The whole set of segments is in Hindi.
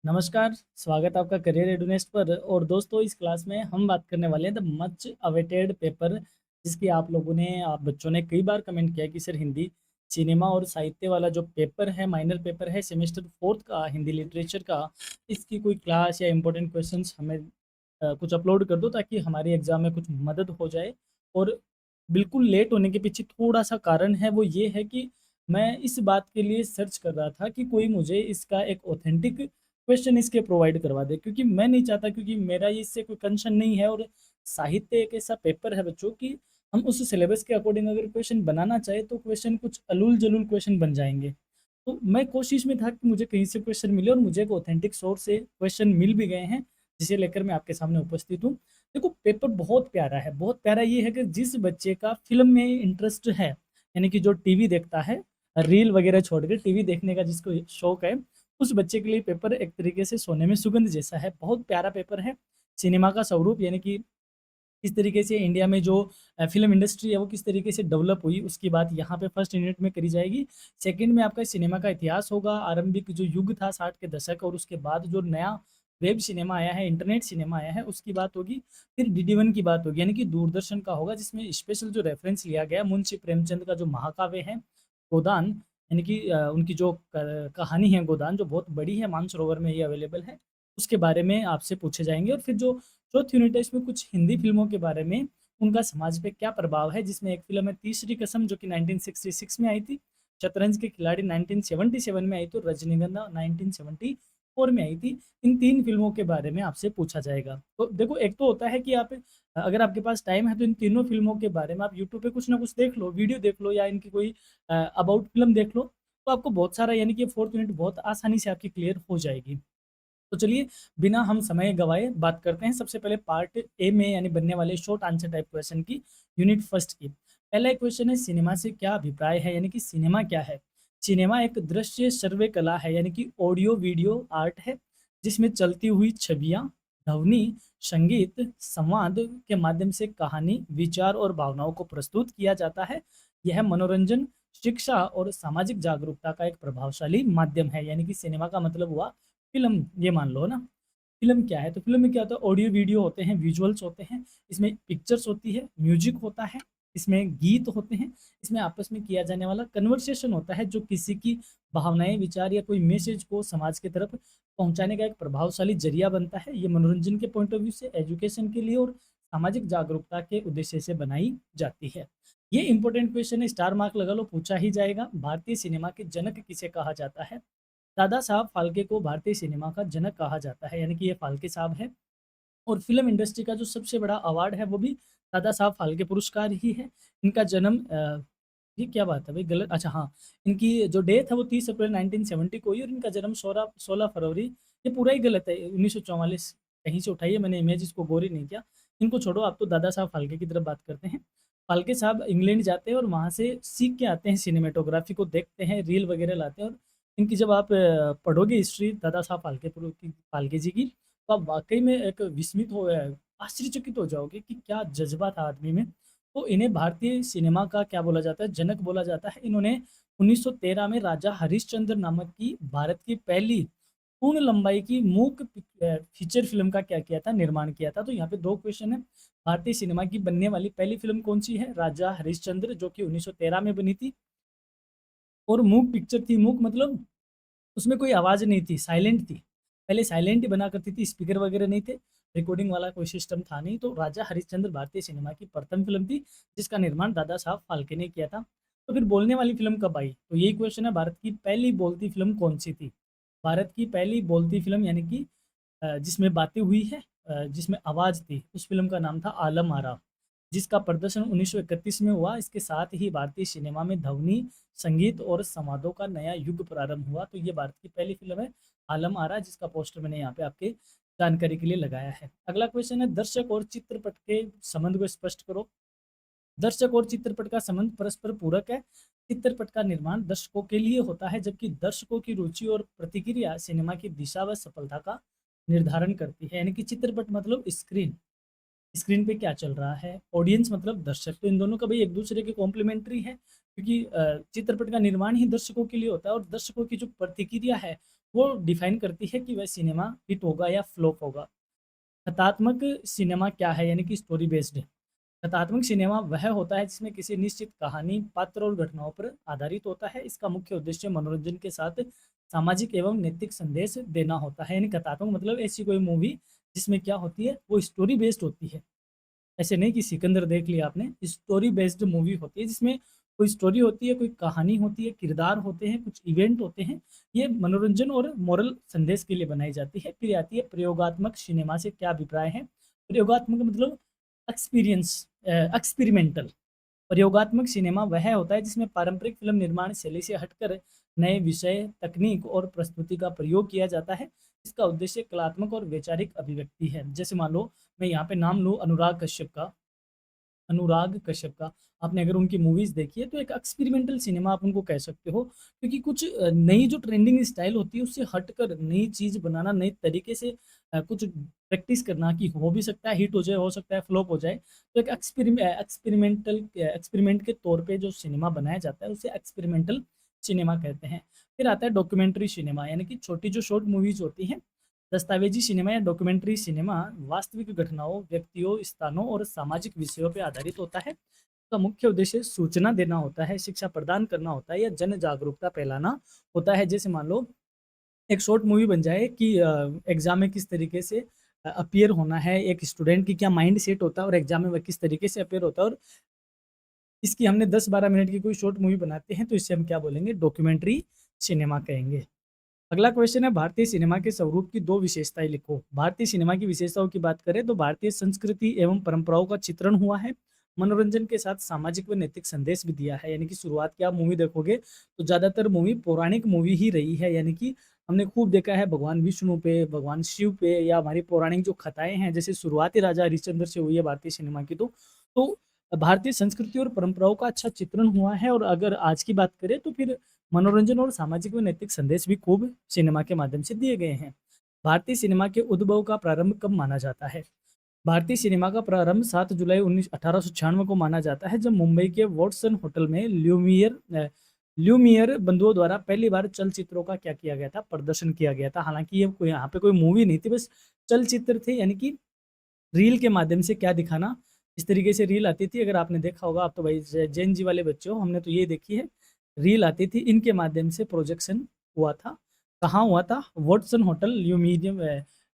नमस्कार, स्वागत है आपका करियर एडुनेस्ट पर। और दोस्तों, इस क्लास में हम बात करने वाले हैं द मच अवेटेड पेपर, जिसकी आप बच्चों ने कई बार कमेंट किया कि सर हिंदी सिनेमा और साहित्य वाला जो पेपर है, माइनर पेपर है सेमेस्टर 4th का हिंदी लिटरेचर का, इसकी कोई क्लास या इम्पोर्टेंट क्वेश्चंस हमें कुछ अपलोड कर दो ताकि हमारी एग्ज़ाम में कुछ मदद हो जाए। और बिल्कुल लेट होने के पीछे थोड़ा-सा कारण है, वो ये है कि मैं इस बात के लिए सर्च कर रहा था कि कोई मुझे इसका एक ऑथेंटिक क्वेश्चन इसके प्रोवाइड करवा दे, क्योंकि मैं नहीं चाहता, क्योंकि मेरा ये इससे कोई कंसर्न नहीं है। और साहित्य एक ऐसा पेपर है बच्चों कि हम उस सिलेबस के अकॉर्डिंग अगर क्वेश्चन बनाना चाहे तो क्वेश्चन कुछ अलूल-जलूल क्वेश्चन बन जाएँगे। तो मैं कोशिश में था कि मुझे कहीं से क्वेश्चन मिले, और मुझे एक ऑथेंटिक सोर्स से क्वेश्चन मिल भी गए हैं, जिसे लेकर मैं आपके सामने उपस्थित हूँ। देखो, पेपर बहुत प्यारा है, बहुत प्यारा ये है कि जिस बच्चे का फ़िल्म में इंटरेस्ट है, यानी कि जो टीवी देखता है, रील वगैरह छोड़ के टीवी देखने का जिसको शौक है, उस बच्चे के लिए पेपर एक तरीके से सोने में सुगंध जैसा है। बहुत प्यारा पेपर है। सिनेमा का स्वरूप, यानी कि किस तरीके से इंडिया में जो फ़िल्म इंडस्ट्री है वो किस तरीके से डेवलप हुई, उसकी बात यहाँ पे फर्स्ट यूनिट में करी जाएगी। सेकंड में आपका सिनेमा का इतिहास होगा, आरंभिक जो युग था 60 के दशक, और उसके बाद जो नया वेब सिनेमा आया है, इंटरनेट सिनेमा आया है, उसकी बात होगी। फिर डीडी वन की बात होगी, यानी कि दूरदर्शन का होगा, जिसमें स्पेशल जो रेफ़रेंस लिया गया मुंशी प्रेमचंद का जो महाकाव्य है, गोदान, यानी कि उनकी जो क कहानी है गोदान, जो बहुत बड़ी है, मानसरोवर में ये अवेलेबल है, उसके बारे में आपसे पूछे जाएँगे। और फिर जो चौथी यूनिट है, इसमें कुछ हिंदी फ़िल्मों के बारे में, उनका समाज पे क्या प्रभाव है, जिसमें एक फ़िल्म है तीसरी कसम, जो कि 1966 में आई थी, शतरंज के खिलाड़ी 1977 में आई थी, और रजनीगंधा 1974 में आई थी। इन 3 फ़िल्मों के बारे में आपसे पूछा जाएगा। तो देखो, एक तो होता है कि आप अगर आपके पास टाइम है तो इन तीनों फ़िल्मों के बारे में आप यूट्यूब पे कुछ ना कुछ देख लो, वीडियो देख लो, या इनकी कोई अबाउट फ़िल्म देख लो, तो आपको बहुत सारा, यानी कि 4th यूनिट बहुत आसानी से आपकी क्लियर हो जाएगी। तो चलिए, बिना हम समय गँवाए बात करते हैं सबसे पहले पार्ट ए में, यानी बनने वाले शॉर्ट आंसर टाइप क्वेश्चन की, यूनिट फर्स्ट की। पहला एक क्वेश्चन है, सिनेमा से क्या अभिप्राय है, यानी कि सिनेमा क्या है? सिनेमा एक दृश्य श्रव्य कला है, यानी कि ऑडियो वीडियो आर्ट है, जिसमें चलती हुई छवियाँ, ध्वनि, संगीत, संवाद के माध्यम से कहानी, विचार और भावनाओं को प्रस्तुत किया जाता है। यह मनोरंजन, शिक्षा और सामाजिक जागरूकता का एक प्रभावशाली माध्यम है, यानी कि सिनेमा का मतलब हुआ फ़िल्म, ये मान लो ना। फ़िल्म क्या है? तो फ़िल्म में क्या होता है, ऑडियो वीडियो होते हैं, विजुअल्स होते हैं, इसमें पिक्चर्स होती है, म्यूज़िक होता है, इसमें गीत होते हैं, इसमें आपस में किया जाने वाला कन्वर्सेशन होता है, जो किसी की भावनाएँ, विचार या कोई मैसेज को समाज की तरफ पहुँचाने का एक प्रभावशाली ज़रिया बनता है। ये मनोरंजन के पॉइंट ऑफ व्यू से, एजुकेशन के लिए और सामाजिक जागरूकता के उद्देश्य से बनाई जाती है। ये इम्पोर्टेंट क्वेश्चन है, स्टार मार्क लगा लो, पूछा ही जाएगा। भारतीय सिनेमा के जनक किसे कहा जाता है? दादा साहब फाल्के को भारतीय सिनेमा का जनक कहा जाता है, यानी कि ये फाल्के साहब हैं। और फ़िल्म इंडस्ट्री का जो सबसे बड़ा अवार्ड है, वो भी दादा साहब फाल्के पुरस्कार ही है। इनका जन्म ये क्या बात है भाई, गलत, अच्छा हाँ, इनकी जो डेथ है वो 30 अप्रैल 1970 को हुई, और इनका जन्म 16 फरवरी, ये पूरा ही गलत है, 1944 कहीं से उठाई है, मैंने इमेज इसको गौर ही नहीं किया। इनको छोड़ो, आप तो दादा साहब फाल्के की तरफ बात करते हैं। फाल्के साहब इंग्लैंड जाते हैं और वहाँ से सीख के आते हैं, सिनेमेटोग्राफ़ी को देखते हैं, रील वगैरह लाते हैं। और इनकी जब आप पढ़ोगे हिस्ट्री दादा साहब फाल्के जी की, तो आप वाक़ई में एक विस्मित हो आश्चर्यचकित हो जाओगे कि क्या जज़्बा था आदमी में। तो इन्हें भारतीय सिनेमा का क्या बोला जाता है, जनक बोला जाता है। इन्होंने 1913 में राजा हरिश्चंद्र नामक की भारत की पहली पूर्ण लंबाई की फीचर फ़िल्म का क्या किया था, निर्माण किया था। तो यहाँ पे 2 क्वेश्चन है। भारतीय सिनेमा की बनने वाली पहली फ़िल्म कौन-सी है? राजा हरिश्चंद्र, जो कि 1913 में बनी थी। और मूक पिक्चर थी, मूक मतलब उसमें कोई आवाज़ नहीं थी, साइलेंट थी। पहले साइलेंट ही बना करती थी, स्पीकर वगैरह नहीं थे, रिकॉर्डिंग वाला कोई सिस्टम था नहीं। तो राजा हरिश्चंद्र भारतीय सिनेमा की प्रथम फ़िल्म थी, जिसका निर्माण दादा साहब फाल्के ने किया था। तो फिर बोलने वाली फ़िल्म कब आई? तो यही क्वेश्चन है, भारत की पहली बोलती फ़िल्म कौन-सी थी? भारत की पहली बोलती फ़िल्म, यानी कि जिसमें बातें हुई है, जिसमें आवाज़ थी, उस फ़िल्म का नाम था आलम आरा, जिसका प्रदर्शन 1931 में हुआ। इसके साथ ही भारतीय सिनेमा में ध्वनि, संगीत और संवादों का नया युग प्रारंभ हुआ। तो ये भारत की पहली फ़िल्म है, आलम आरा, जिसका पोस्टर मैंने यहाँ पे आपके जानकारी के लिए लगाया है। अगला क्वेश्चन है, दर्शक और चित्रपट के संबंध को स्पष्ट करो। दर्शक और चित्रपट का संबंध परस्पर पूरक है। चित्रपट का निर्माण दर्शकों के लिए होता है, जबकि दर्शकों की रुचि और प्रतिक्रिया सिनेमा की दिशा व सफलता का निर्धारण करती है। यानी कि चित्रपट मतलब स्क्रीन, स्क्रीन पे क्या चल रहा है, ऑडियंस मतलब दर्शक। तो इन दोनों का भाई एक दूसरे के कॉम्प्लीमेंट्री है, क्योंकि चित्रपट का निर्माण ही दर्शकों के लिए होता है, और दर्शकों की जो प्रतिक्रिया है वो डिफाइन करती है कि वह सिनेमा हिट होगा या फ्लॉप होगा। कथात्मक सिनेमा क्या है? यानी कि स्टोरी बेस्ड। कथात्मक सिनेमा वह होता है जिसमें किसी निश्चित कहानी, पात्र और घटनाओं पर आधारित होता है। इसका मुख्य उद्देश्य मनोरंजन के साथ सामाजिक एवं नैतिक संदेश देना होता है। यानी कथात्मक मतलब ऐसी कोई मूवी जिसमें क्या होती है, वो स्टोरी बेस्ड होती है। ऐसे नहीं कि सिकंदर देख लिया आपने, स्टोरी बेस्ड मूवी होती है जिसमें कोई स्टोरी होती है, कोई कहानी होती है, किरदार होते हैं, कुछ इवेंट होते हैं। ये मनोरंजन और मोरल संदेश के लिए बनाई जाती है। फिर आती है प्रयोगात्मक सिनेमा से क्या अभिप्राय है? प्रयोगात्मक मतलब एक्सपीरियंस, एक्सपेरिमेंटल। प्रयोगात्मक सिनेमा वह होता है जिसमें पारंपरिक फिल्म निर्माण शैली से हटकर नए विषय, तकनीक और प्रस्तुति का प्रयोग किया जाता है। इसका उद्देश्य कलात्मक और वैचारिक अभिव्यक्ति है। जैसे मान लो मैं यहाँ पे नाम लूँ अनुराग कश्यप का। आपने अगर उनकी मूवीज़ देखी है तो एक एक्सपेरिमेंटल सिनेमा आप उनको कह सकते हो, क्योंकि कुछ नई जो ट्रेंडिंग स्टाइल होती है उससे हटकर नई चीज़ बनाना, नए तरीके से कुछ प्रैक्टिस करना कि हो भी सकता है हिट हो जाए, हो सकता है फ्लॉप हो जाए। तो एक एक्सपेरिमेंट के तौर पे जो सिनेमा बनाया जाता है उसे एक्सपेरिमेंटल सिनेमा कहते हैं। फिर आता है डॉक्यूमेंट्री सिनेमा, यानी कि छोटी जो शॉर्ट मूवीज़ होती हैं। दस्तावेजी सिनेमा या डॉक्यूमेंट्री सिनेमा वास्तविक घटनाओं, व्यक्तियों, स्थानों और सामाजिक विषयों पर आधारित होता है। इसका मुख्य उद्देश्य सूचना देना होता है, शिक्षा प्रदान करना होता है या जन जागरूकता फैलाना होता है। जैसे मान लो एक शॉर्ट मूवी बन जाए कि एग्जाम में किस तरीके से अपीयर होना है, एक स्टूडेंट की क्या माइंड सेट होता है और एग्जाम में वह किस तरीके से अपीयर होता है, और इसकी हमने 10-12 मिनट की कोई शॉर्ट मूवी बनाते हैं तो इससे हम क्या बोलेंगे? डॉक्यूमेंट्री सिनेमा कहेंगे। अगला क्वेश्चन है, भारतीय सिनेमा के स्वरूप की 2 विशेषताएँ लिखो। भारतीय सिनेमा की विशेषताओं की बात करें तो भारतीय संस्कृति एवं परंपराओं का चित्रण हुआ है। मनोरंजन के साथ सामाजिक व नैतिक संदेश भी दिया है। यानी कि शुरुआत की आप मूवी देखोगे तो ज़्यादातर मूवी पौराणिक मूवी ही रही है। यानी कि हमने खूब देखा है भगवान विष्णु पे, भगवान शिव पे, या हमारी पौराणिक जो कथाएँ हैं, जैसे शुरुआत ही राजा हरिश्चंद्र से हुई है भारतीय सिनेमा की। तो भारतीय संस्कृति और परंपराओं का अच्छा चित्रण हुआ है। और अगर आज की बात करें तो फिर मनोरंजन और सामाजिक व नैतिक संदेश भी खूब सिनेमा के माध्यम से दिए गए हैं। भारतीय सिनेमा के उद्भव का प्रारंभ कब माना जाता है? भारतीय सिनेमा का प्रारंभ 7 जुलाई 1896 को माना जाता है, जब मुंबई के वॉटसन होटल में ल्यूमियर बंधुओं द्वारा पहली बार चलचित्रों का क्या किया गया था? प्रदर्शन किया गया था। हालांकि ये कोई यहाँ पे कोई मूवी नहीं थी, बस चलचित्र थे। यानी कि रील के माध्यम से क्या दिखाना, इस तरीके से रील आती थी। अगर आपने देखा होगा, आप तो भाई जेन जी वाले बच्चे हो, हमने तो ये देखी है। रील आती थी, इनके माध्यम से प्रोजेक्शन हुआ था। कहाँ हुआ था? वॉटसन होटल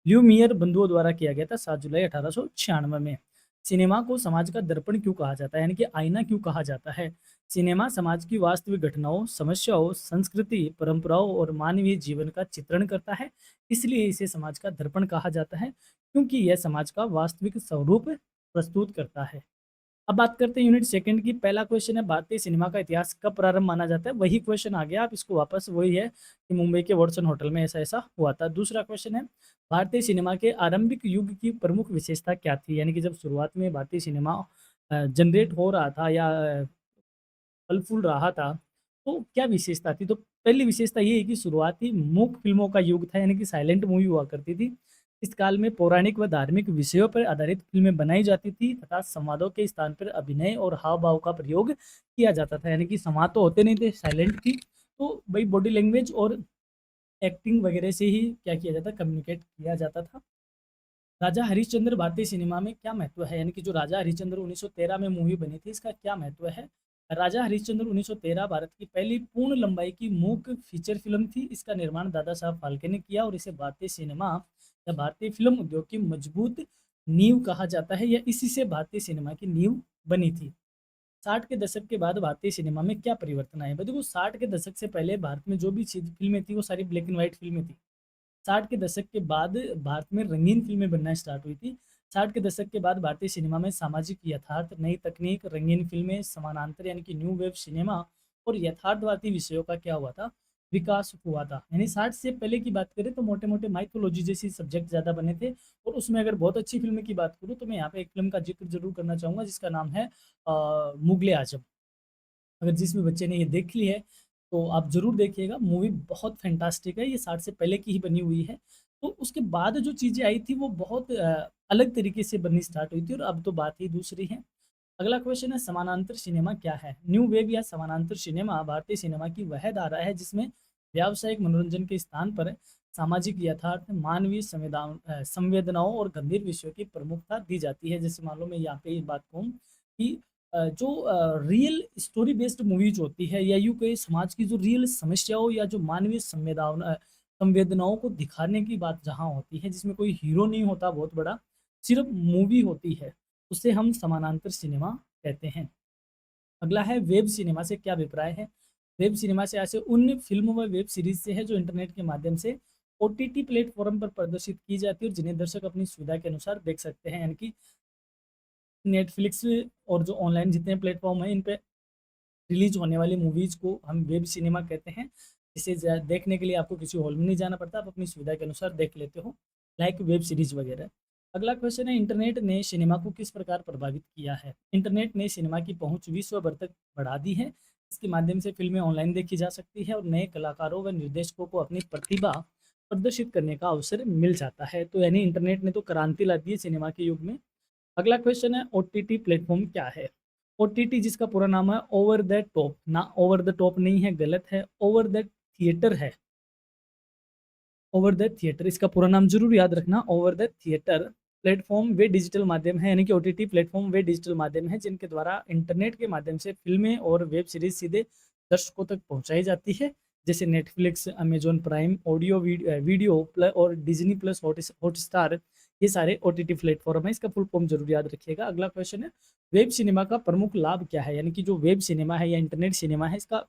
ल्यूमियर बंधुओं द्वारा किया गया था 7 जुलाई 1896 में। सिनेमा को समाज का दर्पण क्यों कहा जाता है? यानी कि आईना क्यों कहा जाता है? सिनेमा समाज की वास्तविक घटनाओं, समस्याओं, संस्कृति, परंपराओं और मानवीय जीवन का चित्रण करता है। इसलिए इसे समाज का दर्पण कहा जाता है, क्योंकि यह समाज का वास्तविक स्वरूप प्रस्तुत करता है। अब बात करते हैं यूनिट सेकंड की। पहला क्वेश्चन है, भारतीय सिनेमा का इतिहास कब प्रारंभ माना जाता है? वही क्वेश्चन आ गया, आप इसको वापस वही है कि मुंबई के वॉटसन होटल में ऐसा ऐसा हुआ था। दूसरा क्वेश्चन है, भारतीय सिनेमा के आरंभिक युग की प्रमुख विशेषता क्या थी? यानी कि जब शुरुआत में भारतीय सिनेमा जनरेट हो रहा था या फल फूल रहा था, तो क्या विशेषता थी? तो पहली विशेषता ये है कि शुरुआती मूक फिल्मों का युग था, यानी कि साइलेंट मूवी हुआ करती थी। इस काल में पौराणिक व धार्मिक विषयों पर आधारित फिल्में बनाई जाती थी तथा संवादों के स्थान पर अभिनय और हाव-भाव का प्रयोग किया जाता था। यानी कि संवाद तो होते नहीं थे, साइलेंट थी। तो भाई बॉडी लैंग्वेज और एक्टिंग वगैरह से ही क्या किया जाता, कम्युनिकेट किया जाता था। राजा हरिश्चंद्र भारतीय सिनेमा में क्या महत्व है? यानी कि जो राजा हरिश्चंद्र 1913 में मूवी बनी थी, इसका क्या महत्व है? राजा हरिश्चंद्र 1913 भारत की पहली पूर्ण लंबाई की मूक फीचर फिल्म थी। इसका निर्माण दादा साहब फाल्के ने किया और इसे भारतीय सिनेमा या भारतीय फिल्म उद्योग की मजबूत नींव कहा जाता है, या इसी से भारतीय सिनेमा की नींव बनी थी। 60 के दशक के बाद भारतीय सिनेमा में क्या परिवर्तन आए? भाई देखो, 60 के दशक से पहले भारत में जो भी चीज फिल्में थी वो सारी ब्लैक एंड व्हाइट फिल्में थी। 60 के दशक के बाद भारत में रंगीन फिल्में बनना स्टार्ट हुई थी। 60 के दशक के बाद भारतीय सिनेमा में सामाजिक यथार्थ, नई तकनीक, रंगीन फिल्में, समानांतर यानी कि न्यू वेव सिनेमा और यथार्थवादी विषयों का क्या हुआ था? विकास हुआ था। यानी 60 से पहले की बात करें तो मोटे-मोटे माइथोलॉजी जैसी सब्जेक्ट ज़्यादा बने थे। और उसमें अगर बहुत अच्छी फ़िल्म की बात करूँ तो मैं यहाँ पे एक फ़िल्म का ज़िक्र ज़रूर करना चाहूँगा जिसका नाम है मुग़ल-ए-आज़म। अगर जिस भी बच्चे ने ये देख ली है तो आप ज़रूर देखिएगा, मूवी बहुत फैंटास्टिक है। ये 60 से पहले की ही बनी हुई है। तो उसके बाद जो चीज़ें आई थी वो बहुत अलग तरीके से बननी स्टार्ट हुई थी और अब तो बात ही दूसरी है। अगला क्वेश्चन है, समानांतर सिनेमा क्या है? न्यू वेव या समानांतर सिनेमा भारतीय सिनेमा की वह धारा है जिसमें व्यावसायिक मनोरंजन के स्थान पर सामाजिक यथार्थ, मानवीय संवेदनाओं और गंभीर विषयों की प्रमुखता दी जाती है। जैसे मान लो मैं यहाँ पे ये बात कहूँ कि जो रियल स्टोरी बेस्ड मूवीज होती है, या यूँ कहें समाज की जो रियल समस्याओं या जो मानवीय संवेदनाओं को दिखाने की बात जहाँ होती है, जिसमें कोई हीरो नहीं होता बहुत बड़ा, सिर्फ मूवी होती है, उसे हम समानांतर सिनेमा कहते हैं। अगला है वेब सिनेमा से क्या अभिप्राय है? वेब सिनेमा से ऐसे उन फ़िल्म व वेब सीरीज़ से है जो इंटरनेट के माध्यम से ओटीटी प्लेटफ़ॉर्म पर प्रदर्शित की जाती है और जिन्हें दर्शक अपनी सुविधा के अनुसार देख सकते हैं। यानी कि नेटफ्लिक्स और जो ऑनलाइन जितने प्लेटफ़ॉर्म हैं, इन पे रिलीज़ होने वाली मूवीज़ को हम वेब सिनेमा कहते हैं। इसे देखने के लिए आपको किसी हॉल में नहीं जाना पड़ता, आप अपनी सुविधा के अनुसार देख लेते हो, लाइक वेब सीरीज़ वगैरह। अगला क्वेश्चन है, इंटरनेट ने सिनेमा को किस प्रकार प्रभावित किया है? इंटरनेट ने सिनेमा की पहुंच विश्व भर तक बढ़ा दी है। इसके माध्यम से फिल्में ऑनलाइन देखी जा सकती है और नए कलाकारों व निर्देशकों को अपनी प्रतिभा प्रदर्शित करने का अवसर मिल जाता है। तो यानी इंटरनेट ने तो क्रांति ला दी है सिनेमा के युग में। अगला क्वेश्चन है, ओटीटी प्लेटफॉर्म क्या है? ओटीटी जिसका पूरा नाम है ओवर द टॉप, ना ओवर द टॉप नहीं है, गलत है, ओवर द थिएटर है। ओवर द थिएटर इसका पूरा नाम जरूर याद रखना, over the theatre. Platform way digital माध्यम है, यानी कि ओटीटी प्लेटफॉर्म वे डिजिटल माध्यम है जिनके द्वारा इंटरनेट के माध्यम से फिल्में और वेब सीरीज सीधे दर्शकों तक पहुंचाई जाती है। जैसे Netflix, Amazon prime, audio video plus और डिज्नी प्लस हॉटस्टार, ये सारे ओटीटी प्लेटफॉर्म है। इसका फुल फॉर्म जरूर याद रखिएगा। अगला क्वेश्चन है, वेब सिनेमा का प्रमुख लाभ क्या है? यानी कि जो वेब सिनेमा है या इंटरनेट सिनेमा है, इसका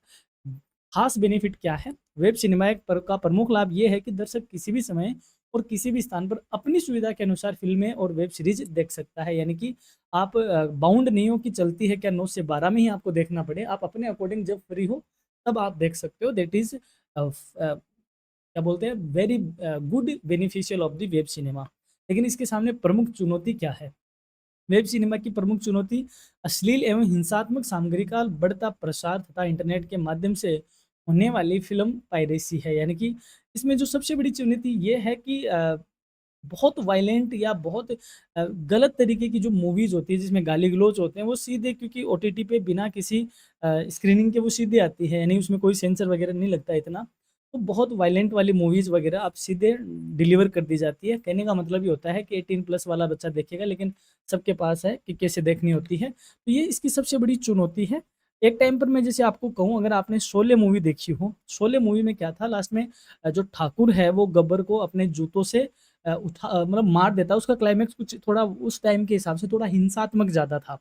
खास बेनिफिट क्या है? वेब सिनेमा का प्रमुख लाभ ये है कि दर्शक किसी भी समय और किसी भी स्थान पर अपनी सुविधा के अनुसार फिल्में और वेब सीरीज देख सकता है। यानी कि आप बाउंड नहीं हो कि चलती है क्या 9 से 12 में ही आपको देखना पड़े, आप अपने अकॉर्डिंग जब फ्री हो तब आप देख सकते हो। दैट इज क्या बोलते हैं, very good beneficial of the web cinema. लेकिन इसके सामने प्रमुख चुनौती क्या है? वेब सिनेमा की प्रमुख चुनौती अश्लील एवं हिंसात्मक सामग्री का बढ़ता प्रसार तथा इंटरनेट के माध्यम से होने वाली फिल्म पायरेसी है। यानी कि इसमें जो सबसे बड़ी चुनौती ये है कि बहुत वायलेंट या बहुत गलत तरीके की जो मूवीज़ होती है जिसमें गाली-गलौच होते हैं, वो सीधे, क्योंकि ओटीटी पे बिना किसी स्क्रीनिंग के वो सीधे आती है, यानी उसमें कोई सेंसर वगैरह नहीं लगता इतना। तो बहुत वायलेंट वाली मूवीज़ वगैरह आप सीधे डिलीवर कर दी जाती है। कहने का मतलब ये होता है कि 18 प्लस वाला बच्चा देखेगा, लेकिन सबके पास है कि कैसे देखनी होती है। तो ये इसकी सबसे बड़ी चुनौती है। एक टाइम पर मैं जैसे आपको कहूँ, अगर आपने शोले मूवी देखी हो, शोले मूवी में क्या था लास्ट में, जो ठाकुर है वो गब्बर को अपने जूतों से मतलब मार देता है। उसका क्लाइमेक्स कुछ थोड़ा उस टाइम के हिसाब से थोड़ा हिंसात्मक ज़्यादा था।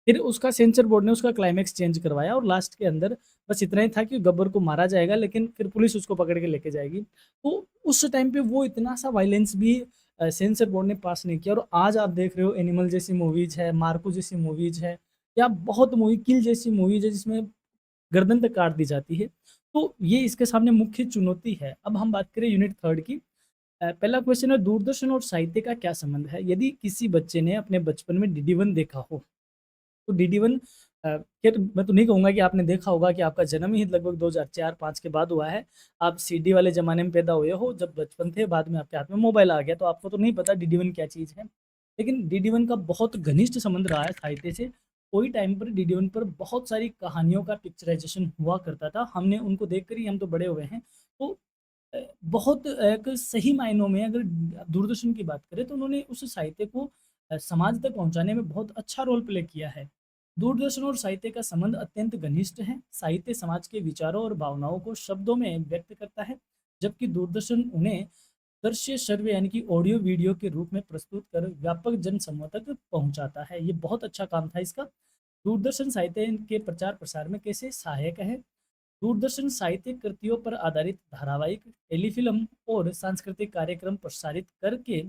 फिर उसका सेंसर बोर्ड ने उसका क्लाइमेक्स चेंज करवाया और लास्ट के अंदर बस इतना ही था कि गब्बर को मारा जाएगा, लेकिन फिर पुलिस उसको पकड़ के लेके जाएगी। तो उस टाइम पे वो इतना सा वायलेंस भी सेंसर बोर्ड ने पास नहीं किया। और आज आप देख रहे हो एनिमल जैसी मूवीज़ है, मार्को जैसी मूवीज़ है, या बहुत मूवी किल जैसी मूवीज़ है जिसमें गर्दन तक काट दी जाती है। तो ये इसके सामने मुख्य चुनौती है। अब हम बात करें यूनिट 3 की। पहला क्वेश्चन है, दूरदर्शन और साहित्य का क्या संबंध है? यदि किसी बच्चे ने अपने बचपन में डीडी वन देखा हो, तो डीडी वन खैर मैं तो नहीं कहूँगा कि आपने देखा होगा, कि आपका जन्म ही लगभग 2004-5 के बाद हुआ है। आप सीडी वाले ज़माने में पैदा हुए हो, जब बचपन थे, बाद में आपके हाथ में मोबाइल आ गया, तो आपको तो नहीं पता डीडी वन क्या चीज़ है। लेकिन डीडी वन का बहुत घनिष्ठ संबंध रहा है साहित्य से। कोई टाइम पर डीडी वन पर बहुत सारी कहानियों का पिक्चराइज़ेशन हुआ करता था। हमने उनको देखकर ही हम तो बड़े हुए हैं। तो बहुत एक सही मायनों में अगर दूरदर्शन की बात करें, तो उन्होंने उस साहित्य को समाज तक पहुँचाने में बहुत अच्छा रोल प्ले किया है। दूरदर्शन और साहित्य का संबंध अत्यंत घनिष्ठ है। साहित्य समाज के विचारों और भावनाओं को शब्दों में व्यक्त करता है, जबकि दूरदर्शन उन्हें दृश्य श्रव्य यानी कि ऑडियो वीडियो के रूप में प्रस्तुत कर व्यापक जन समूह तक पहुँचाता है। ये बहुत अच्छा काम था इसका। दूरदर्शन साहित्य के प्रचार प्रसार में कैसे सहायक है? दूरदर्शन साहित्यिक कृतियों पर आधारित धारावाहिक, टेलीफिल्म और सांस्कृतिक कार्यक्रम प्रसारित करके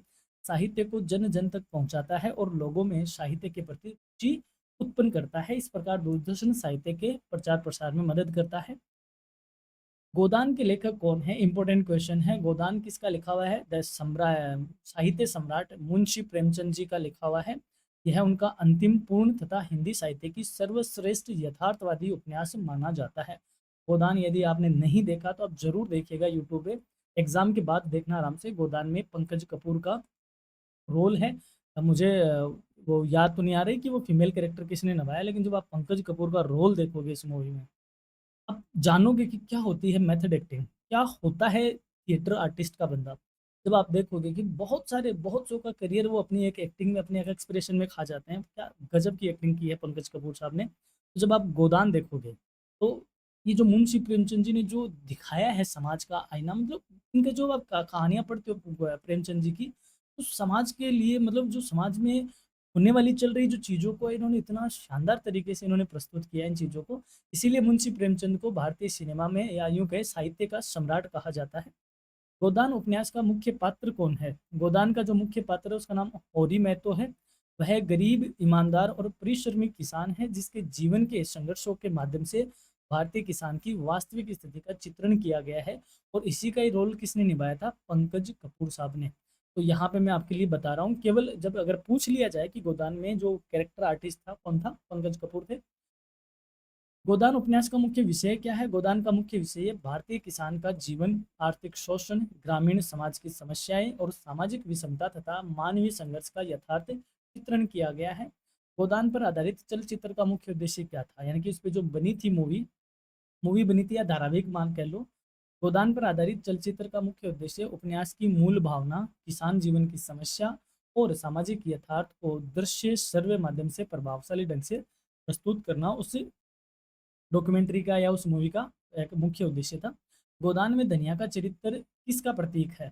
साहित्य को जन जन तक पहुंचाता है और लोगों में साहित्य के प्रति रुचि उत्पन्न करता है। इस प्रकार दूरदर्शन साहित्य के प्रचार प्रसार में मदद करता है। गोदान के लेखक कौन है? इंपॉर्टेंट क्वेश्चन है। गोदान किसका लिखा हुआ है? द सम्राट, साहित्य सम्राट मुंशी प्रेमचंद जी का लिखा हुआ है। यह उनका अंतिम पूर्ण तथा हिंदी साहित्य की सर्वश्रेष्ठ यथार्थवादी उपन्यास माना जाता है। गोदान यदि आपने नहीं देखा तो आप जरूर देखिएगा यूट्यूब पे। एग्जाम के बाद देखना आराम से। गोदान में पंकज कपूर का रोल है। मुझे वो याद तो नहीं आ रही कि वो फीमेल कैरेक्टर किसने निभाया, लेकिन जब आप पंकज कपूर का रोल देखोगे इस मूवी में, आप जानोगे कि क्या होती है मेथड एक्टिंग। क्या होता है थिएटर आर्टिस्ट का बंदा। जब आप देखोगे कि बहुत सौ का करियर वो अपनी एक एक्टिंग में, अपने एक एक्सप्रेशन में खा जाते हैं। क्या गज़ब की एक्टिंग की है पंकज कपूर साहब ने। तो जब आप गोदान देखोगे, तो ये जो मुंशी प्रेमचंद जी ने जो दिखाया है समाज का आईना, मतलब इनके जो आप कहानियाँ पढ़ते हो प्रेमचंद जी की, तो समाज के लिए, मतलब जो समाज में होने वाली चल रही जो चीज़ों को इन्होंने इतना शानदार तरीके से इन्होंने प्रस्तुत किया है इन चीज़ों को। इसीलिए मुंशी प्रेमचंद को भारतीय सिनेमा में, या यूँ कहें, साहित्य का सम्राट कहा जाता है। गोदान उपन्यास का मुख्य पात्र कौन है? गोदान का जो मुख्य पात्र है उसका नाम होरी महतो है। वह गरीब, ईमानदार और परिश्रमी किसान है जिसके जीवन के संघर्षों के माध्यम से भारतीय किसान की वास्तविक स्थिति का चित्रण किया गया है। और इसी का ही रोल किसने निभाया था? पंकज कपूर साहब ने। तो यहाँ पे मैं आपके लिए बता रहा हूँ, केवल जब अगर पूछ लिया जाए कि गोदान में जो कैरेक्टर आर्टिस्ट था कौन था, पंकज कपूर थे। गोदान उपन्यास का मुख्य विषय क्या है? गोदान का मुख्य विषय है भारतीय किसान का जीवन, आर्थिक शोषण, ग्रामीण समाज की समस्याएं और सामाजिक विषमता तथा मानवीय संघर्ष का यथार्थ चित्रण किया गया है। गोदान पर आधारित चलचित्र का मुख्य उद्देश्य क्या था, यानी कि उस पर जो बनी थी मूवी मूवी बनी थी या धारावाहिक मान कह लो। गोदान पर आधारित चलचित्र का मुख्य उद्देश्य उपन्यास की मूल भावना, किसान जीवन की समस्या और सामाजिक यथार्थ को दृश्य श्रव्य माध्यम से प्रभावशाली ढंग से प्रस्तुत करना उस डॉक्यूमेंट्री का या उस मूवी का एक मुख्य उद्देश्य था। गोदान में धनिया का चरित्र किसका प्रतीक है?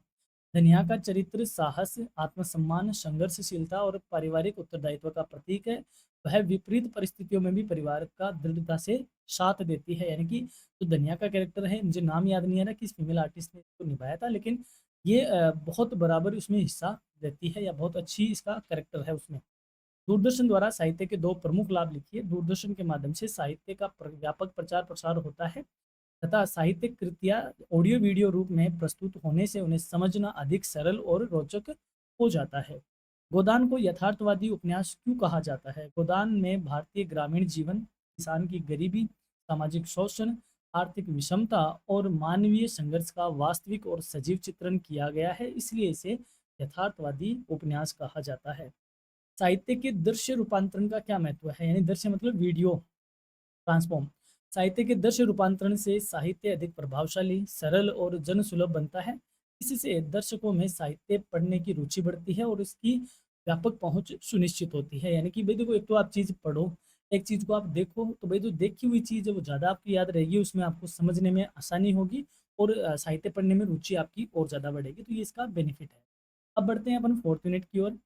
धनिया का चरित्र साहस, आत्मसम्मान, संघर्षशीलता और पारिवारिक उत्तरदायित्व का प्रतीक है। वह विपरीत परिस्थितियों में भी परिवार का दृढ़ता से साथ देती है। यानी कि जो धनिया का कैरेक्टर है, मुझे नाम याद नहीं आ रहा किस फीमेल आर्टिस्ट ने इसको निभाया था, लेकिन ये बहुत बराबर उसमें हिस्सा देती है, या बहुत अच्छी इसका कैरेक्टर है उसमें। दूरदर्शन द्वारा साहित्य के दो प्रमुख लाभ लिखिए। दूरदर्शन के माध्यम से साहित्य का व्यापक प्रचार प्रसार होता है तथा साहित्यिक कृतियां ऑडियो वीडियो रूप में प्रस्तुत होने से उन्हें समझना अधिक सरल और रोचक हो जाता है। गोदान को यथार्थवादी उपन्यास क्यों कहा जाता है? गोदान में भारतीय ग्रामीण जीवन, किसान की गरीबी, सामाजिक शोषण, आर्थिक विषमता और मानवीय संघर्ष का वास्तविक और सजीव चित्रण किया गया है, इसलिए इसे यथार्थवादी उपन्यास कहा जाता है। साहित्य के दृश्य रूपांतरण का क्या महत्व है? यानी दृश्य मतलब वीडियो ट्रांसफॉर्म। साहित्य के दृश्य रूपांतरण से साहित्य अधिक प्रभावशाली, सरल और जनसुलभ बनता है। इससे दर्शकों में साहित्य पढ़ने की रुचि बढ़ती है और इसकी व्यापक पहुंच सुनिश्चित होती है। यानी कि भाई देखो, एक तो आप चीज़ पढ़ो, एक चीज़ को आप देखो, तो भाई जो देखी हुई चीज़ है वो ज़्यादा आपकी याद रहेगी, उसमें आपको समझने में आसानी होगी और साहित्य पढ़ने में रुचि आपकी और ज़्यादा बढ़ेगी। तो ये इसका बेनिफिट है। अब बढ़ते हैं अपन फोर्थ यूनिट की ओर।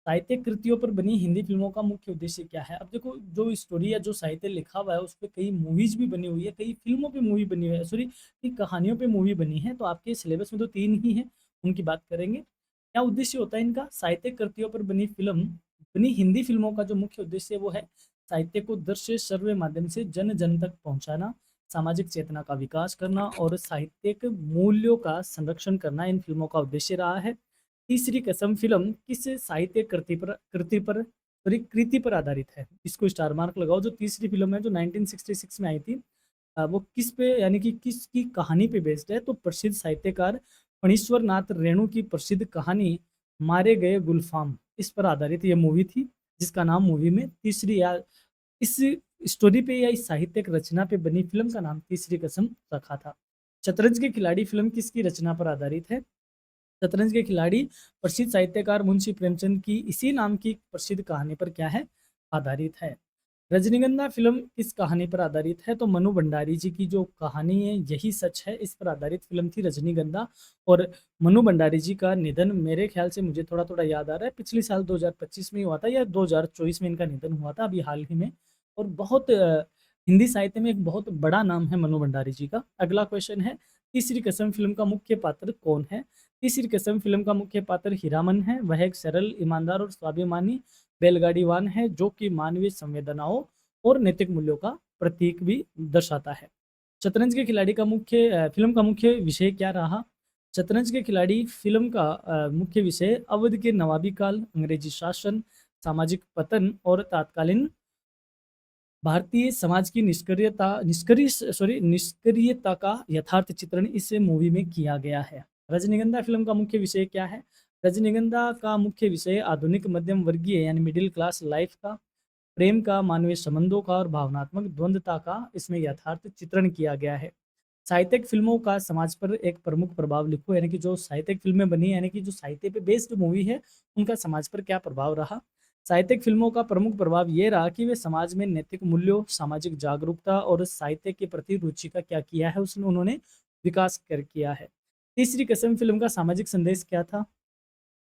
साहित्यिक कृतियों पर बनी हिंदी फिल्मों का मुख्य उद्देश्य क्या है? अब देखो, जो स्टोरी या जो साहित्य लिखा हुआ है उस पे कई मूवीज भी बनी हुई है, कई फिल्मों पे मूवी बनी हुई है, सॉरी, कई कहानियों पे मूवी बनी है। तो आपके सिलेबस में तो 3 ही है, उनकी बात करेंगे। क्या उद्देश्य होता है इनका? साहित्यिक कृतियों पर बनी हिंदी फिल्मों का जो मुख्य उद्देश्य है वो है साहित्य को दृश्य श्रव्य माध्यम से जन जन तक पहुंचाना, सामाजिक चेतना का विकास करना और साहित्यिक मूल्यों का संरक्षण करना इन फिल्मों का उद्देश्य रहा है। तीसरी कसम फिल्म किस साहित्य कृति पर आधारित है? इसको स्टार मार्क लगाओ। जो तीसरी फिल्म है जो 1966 में आई थी, वो किस पे, यानी कि किसकी कहानी पे बेस्ड है? तो प्रसिद्ध साहित्यकार फणीश्वर नाथ रेणु की प्रसिद्ध कहानी मारे गए गुलफाम, इस पर आधारित ये मूवी थी, जिसका नाम मूवी में तीसरी, या इस स्टोरी पे या इस साहित्यिक रचना पे बनी फिल्म का नाम तीसरी कसम रखा था। शतरंज के खिलाड़ी फिल्म किसकी रचना पर आधारित है? शतरंज के खिलाड़ी प्रसिद्ध साहित्यकार मुंशी प्रेमचंद की इसी नाम की प्रसिद्ध कहानी पर क्या है? आधारित है। रजनीगंधा फिल्म किस कहानी पर आधारित है? तो मनु भंडारी जी की जो कहानी है यही सच है, इस पर आधारित फिल्म थी रजनीगंधा। और मनु भंडारी जी का निधन मेरे ख्याल से, मुझे थोड़ा थोड़ा याद आ रहा है, पिछले साल 2025 में हुआ था या 2024 में इनका निधन हुआ था, अभी हाल ही में। और बहुत हिंदी साहित्य में एक बहुत बड़ा नाम है मनु भंडारी जी का। अगला क्वेश्चन है, तीसरी कसम फिल्म का मुख्य पात्र कौन है? तीसरी कसम फिल्म का मुख्य पात्र हीरामन है। वह एक सरल, ईमानदार और स्वाभिमानी बैलगाड़ीवान है जो कि मानवीय संवेदनाओं और नैतिक मूल्यों का प्रतीक भी दर्शाता है। शतरंज के खिलाड़ी का फिल्म का मुख्य विषय क्या रहा? शतरंज के खिलाड़ी फिल्म का मुख्य विषय अवध के नवाबी काल, अंग्रेजी शासन, सामाजिक पतन और तत्कालीन भारतीय समाज की निष्क्रियता का यथार्थ चित्रण इस मूवी में किया गया है। रजनीगंधा फिल्म का मुख्य विषय क्या है? रजनीगंधा का मुख्य विषय आधुनिक मध्यम वर्गीय यानी मिडिल क्लास लाइफ का, प्रेम का, मानवीय संबंधों का और भावनात्मक द्वंद्वता का इसमें यथार्थ चित्रण किया गया है। साहित्यिक फ़िल्मों का समाज पर एक प्रमुख प्रभाव लिखो, यानी कि जो साहित्यिक फ़िल्में बनी, यानी कि जो साहित्य पे बेस्ड मूवी है, उनका समाज पर क्या प्रभाव रहा? साहित्यिक फ़िल्मों का प्रमुख प्रभाव ये रहा कि वे समाज में नैतिक मूल्यों, सामाजिक जागरूकता और साहित्य के प्रति रुचि का क्या किया है, उसमें उन्होंने विकास कर किया है। तीसरी कसम फ़िल्म का सामाजिक संदेश क्या था?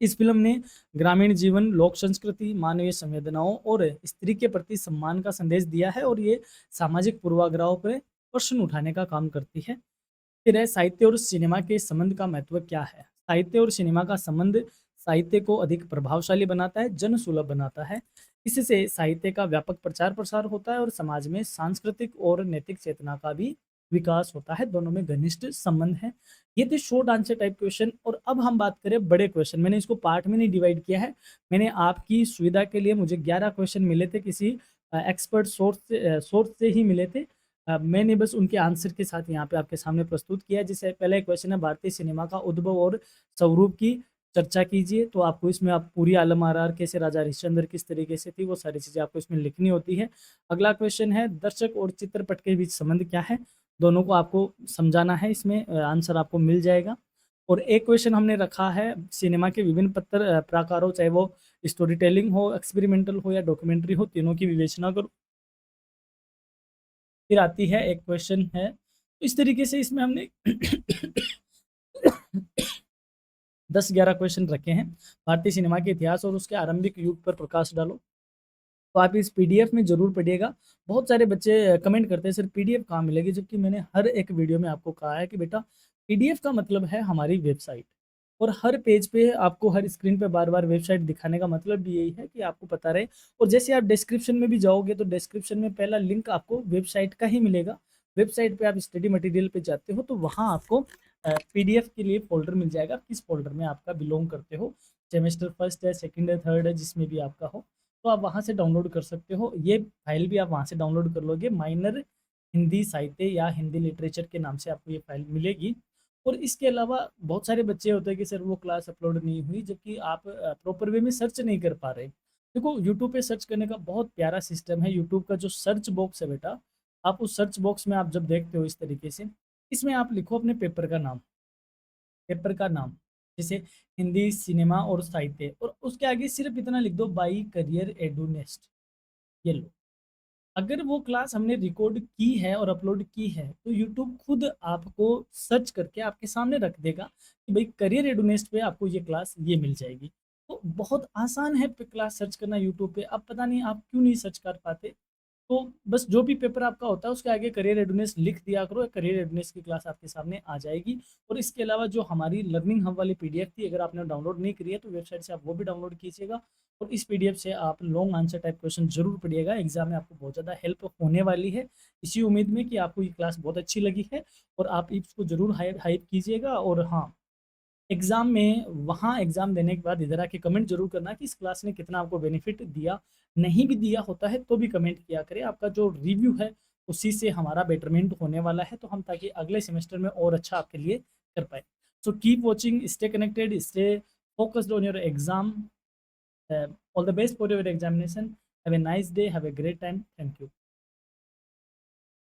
इस फ़िल्म ने ग्रामीण जीवन, लोक संस्कृति, मानवीय संवेदनाओं और स्त्री के प्रति सम्मान का संदेश दिया है, और ये सामाजिक पूर्वाग्रहों पर प्रश्न उठाने का काम करती है। फिर है साहित्य और सिनेमा के संबंध का महत्व क्या है? साहित्य और सिनेमा का संबंध साहित्य को अधिक प्रभावशाली बनाता है, जनसुलभ बनाता है। इससे साहित्य का व्यापक प्रचार-प्रसार होता है और समाज में सांस्कृतिक और नैतिक चेतना का भी विकास होता है, दोनों में घनिष्ठ संबंध है। ये थे शॉर्ट आंसर टाइप क्वेश्चन, और अब हम बात करें बड़े क्वेश्चन। मैंने इसको पार्ट में नहीं डिवाइड किया है, मैंने आपकी सुविधा के लिए मुझे 11 क्वेश्चन मिले थे, किसी एक्सपर्ट सोर्स से ही मिले थे। मैंने बस उनके आंसर के साथ यहाँ पे आपके सामने प्रस्तुत किया है। जैसे पहला एक क्वेश्चन है, भारतीय सिनेमा का उद्भव और स्वरूप की चर्चा कीजिए। तो आपको इसमें आप पूरी आलम आर कैसे, राजा हरिश्चंद्र किस तरीके से थी, वो सारी चीज़ें आपको इसमें लिखनी होती है। अगला क्वेश्चन है, दर्शक और चित्रपट के बीच संबंध क्या है? दोनों को आपको समझाना है, इसमें आंसर आपको मिल जाएगा। और एक क्वेश्चन हमने रखा है, सिनेमा के विभिन्न प्रकारों, चाहे वो स्टोरी टेलिंग हो, एक्सपेरिमेंटल हो या डॉक्यूमेंट्री हो, तीनों की विवेचना करो। फिर आती है एक क्वेश्चन है, तो इस तरीके से इसमें हमने 10-11 क्वेश्चन रखे हैं। भारतीय सिनेमा के इतिहास और उसके आरंभिक युग पर प्रकाश डालो। तो आप इस पीडीएफ में ज़रूर पढ़िएगा। बहुत सारे बच्चे कमेंट करते हैं, सर पीडीएफ कहाँ मिलेगी? जबकि मैंने हर एक वीडियो में आपको कहा है कि बेटा, पीडीएफ का मतलब है हमारी वेबसाइट, और हर पेज पे आपको, हर स्क्रीन पे बार-बार वेबसाइट दिखाने का मतलब भी यही है कि आपको पता रहे। और जैसे आप डिस्क्रिप्शन में भी जाओगे, तो डिस्क्रिप्शन में पहला लिंक आपको वेबसाइट का ही मिलेगा। वेबसाइट पे आप स्टडी मटेरियल पे जाते हो, तो वहाँ आपको पीडीएफ के लिए फ़ोल्डर मिल जाएगा, किस फ़ोल्डर में आपका बिलॉन्ग करते हो। सेमेस्टर फर्स्ट है, सेकंड है, थर्ड है, जिसमें भी आपका हो, तो आप वहाँ से डाउनलोड कर सकते हो। ये फाइल भी आप वहाँ से डाउनलोड कर लोगे, माइनर हिंदी साहित्य या हिंदी लिटरेचर के नाम से आपको ये फाइल मिलेगी। और इसके अलावा बहुत सारे बच्चे होते हैं कि सर वो क्लास अपलोड नहीं हुई, जबकि आप प्रॉपर वे में सर्च नहीं कर पा रहे। देखो, यूट्यूब पे सर्च करने का बहुत प्यारा सिस्टम है। यूट्यूब का जो सर्च बॉक्स है बेटा, आप उस सर्च बॉक्स में आप जब देखते हो इस तरीके से, इसमें आप लिखो अपने पेपर का नाम, जैसे हिंदी, सिनेमा और साहित्य, और उसके आगे सिर्फ इतना लिख दो, बाई करियर एडूनेस्ट। ये लो, अगर वो क्लास हमने रिकॉर्ड की है और अपलोड की है, तो यूट्यूब खुद आपको सर्च करके आपके सामने रख देगा कि भाई करियर एडुनेस्ट पे आपको ये क्लास ये मिल जाएगी। तो बहुत आसान है क्लास सर्च करना यूट्यूब पे। अब पता नहीं आप क्यों नहीं सर्च कर पाते। तो बस जो भी पेपर आपका होता है उसके आगे करियर रेडीनेस लिख दिया करो, करियर रेडीनेस की क्लास आपके सामने आ जाएगी। और इसके अलावा जो हमारी लर्निंग हब वाली पीडीएफ थी, अगर आपने डाउनलोड नहीं करी है तो वेबसाइट से आप वो भी डाउनलोड कीजिएगा। और इस पीडीएफ से आप लॉन्ग आंसर टाइप क्वेश्चन जरूर पढ़िएगा, एग्जाम में आपको बहुत ज़्यादा हेल्प होने वाली है। इसी उम्मीद में कि आपको ये क्लास बहुत अच्छी लगी है, और आप इसको जरूर हाइप कीजिएगा। और हाँ, एग्ज़ाम में, वहाँ एग्ज़ाम देने के बाद इधर आके कमेंट ज़रूर करना कि इस क्लास ने कितना आपको बेनिफिट दिया। नहीं भी दिया होता है तो भी कमेंट किया करें। आपका जो रिव्यू है, उसी से हमारा बेटरमेंट होने वाला है, तो हम ताकि अगले सेमेस्टर में और अच्छा आपके लिए कर पाएँ। So keep watching, stay connected, stay focused on your exam. All the best for your examination. Have a nice day, have a great time. Thank you.